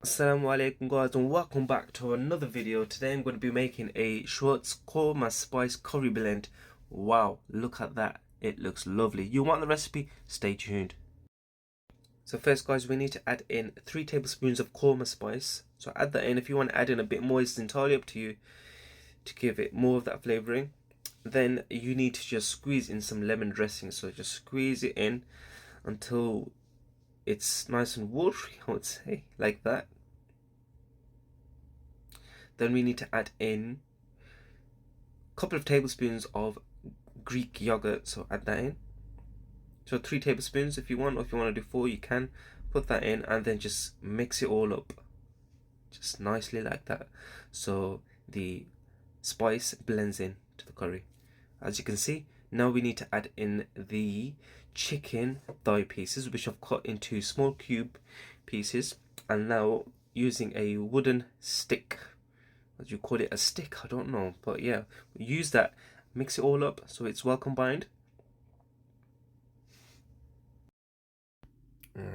Assalamu alaikum guys, and welcome back to another video. Today I'm going to be making a Schwartz Korma spice curry blend. Wow, look at that, it looks lovely. You want the recipe? Stay tuned. So first guys, we need to add in 3 tablespoons of korma spice. So add that in. If you want to add in a bit more, it's entirely up to you to give it more of that flavouring. Then you need to just squeeze in some lemon dressing. So just squeeze it in until it's nice and watery, I would say, like that. Then we need to add in a couple of tablespoons of Greek yogurt, so add that in. So 3 tablespoons if you want, or if you want to do 4 you can. Put that in and then just mix it all up, just nicely like that, so the spice blends in to the curry. As you can see, now we need to add in the chicken thigh pieces, which I've cut into small cube pieces, and now using a wooden stick, as you call it, a stick, I don't know, but yeah, use that, mix it all up so it's well combined.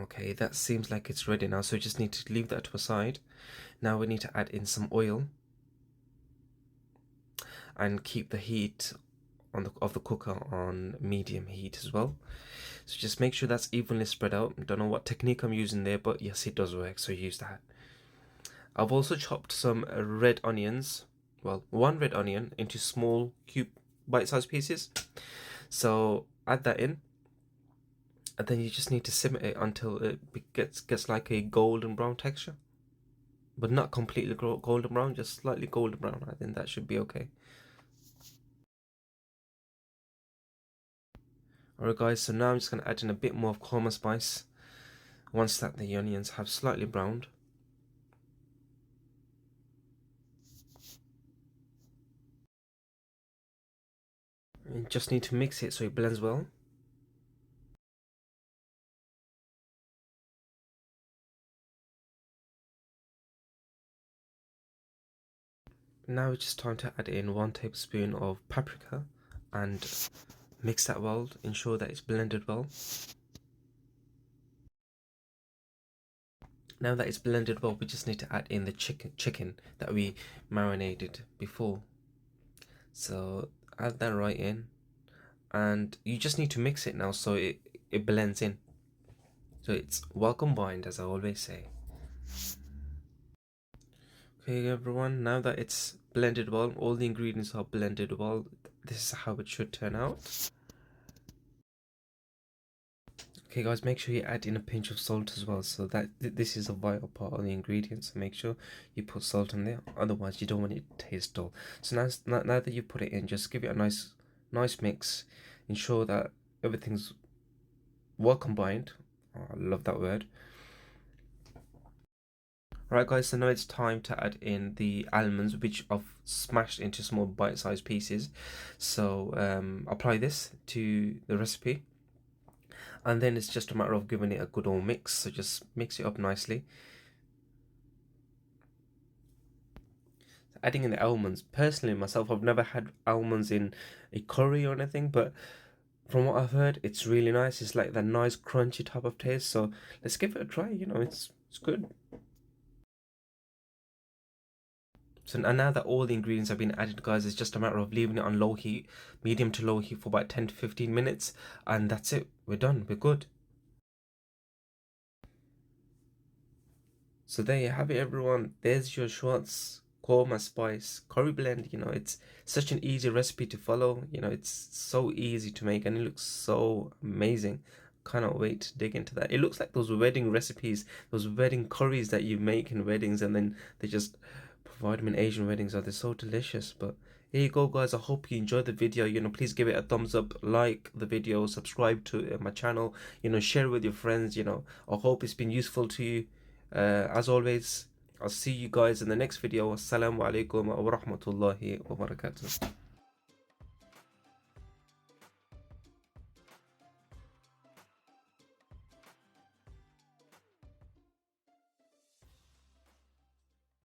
Okay, that seems like it's ready now, so we just need to leave that to a side. Now we need to add in some oil and keep the heat of the cooker on medium heat as well. So just make sure that's evenly spread out. Don't know what technique I'm using there, but yes, it does work, so use that. I've also chopped some red onions, well, 1 red onion into small cube bite-sized pieces. So add that in, and then you just need to simmer it until it gets like a golden brown texture, but not completely golden brown, just slightly golden brown. I think that should be okay. Alright guys, so now I'm just going to add in a bit more of korma spice once that the onions have slightly browned. You just need to mix it so it blends well. Now it's just time to add in 1 tablespoon of paprika and mix that well, ensure that it's blended well. Now that it's blended well, we just need to add in the chicken that we marinated before. So add that right in, and you just need to mix it now so it blends in, so it's well combined, as I always say. Okay everyone, now that it's blended well, all the ingredients are blended well, this is how it should turn out. Okay guys, make sure you add in a pinch of salt as well, so that this is a vital part of the ingredients, so make sure you put salt in there, otherwise you don't want it to taste dull. So now that you put it in, just give it a nice mix, ensure that everything's well combined. Oh, I love that word. Alright guys, so now it's time to add in the almonds, which I've smashed into small bite-sized pieces. So apply this to the recipe, and then it's just a matter of giving it a good old mix. So just mix it up nicely. Adding in the almonds, personally myself, I've never had almonds in a curry or anything, but from what I've heard, it's really nice. It's like that nice crunchy type of taste, so let's give it a try. You know, it's good. So now that all the ingredients have been added guys, it's just a matter of leaving it on low heat, medium to low heat, for about 10 to 15 minutes, and that's it, we're done, we're good. So there you have it everyone, there's your Schwartz Korma spice curry blend. You know, it's such an easy recipe to follow, you know, it's so easy to make and it looks so amazing. Cannot wait to dig into that. It looks like those wedding recipes, those wedding curries that you make in weddings, and then they just provide them in Asian weddings. Oh, they're so delicious. But here you go guys, I hope you enjoyed the video. You know, please give it a thumbs up, like the video, subscribe to my channel, you know, share with your friends. You know, I hope it's been useful to you. As always, I'll see you guys in the next video. Assalamu alaikum wa rahmatullahi wa barakatuh.